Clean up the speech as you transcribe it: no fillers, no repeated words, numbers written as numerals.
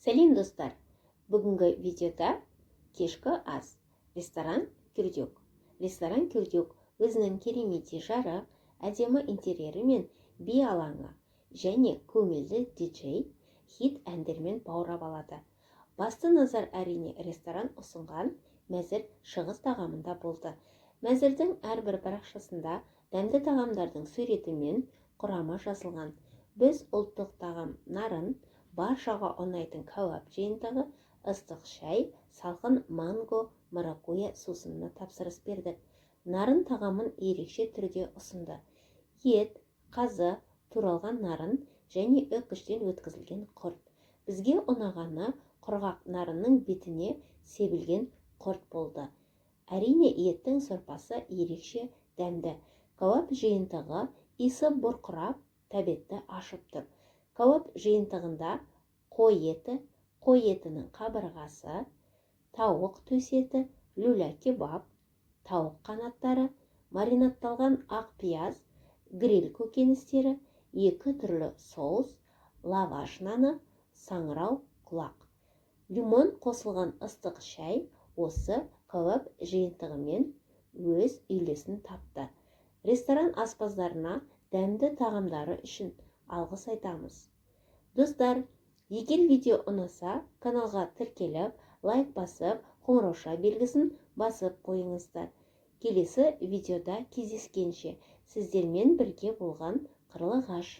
Сәлем достар! Бүгінгі видеода кешкі ас. Ресторан Күрдек. Ресторан Күрдек өзінің керемет жарық, әдемі интерьері мен би алаңы және көңілді диджей хит әндермен баурап алады. Басты назар әрине ресторан ұсынған мәзір шығыс тағамында болды. Мәзірдің әрбір парақшасында дәмді тағамдардың суреті мен құрамы жазылған. Біз ұлттық тағам нарын, баршаға ұнайтын кәуап жиынтығы, ыстық шай, салқын манго, маракуйя сусынына тапсырыс бердік. Нарын тағамын ерекше түрде ұсынды. Ет, қазы, туралған нарын және үккіштен өткізілген құрт. Бізге ұнағаны құрғақ нарынның бетіне себілген құрт болды. Әрине еттің сорпасы ерекше дәмді. Кәуап жиынтығы иісі бұрқырап, тәбетті ашып тұр. Кәуап жиынтығында қой етінің қабырғасы, тауық төс еті, люля кебаб, тауық қанаттары, маринатталған ақ пияз, гриль көкөністері, 2 түрлі соус, лаваш наны, саңырау құлақ. Лимон қосылған ыстық шай осы кәуап жиынтығымен өз үйлесін тапты. Ресторан аспаздарына дәмді тағамдары үшін алғыс айтамыз. Достар, егер видео ұнаса, каналға тіркеліп, лайк басып, қоңырауша белгісін басып қойыңыздар. Келесі видеода кездескенше сіздермен бірге болған Қарлығаш.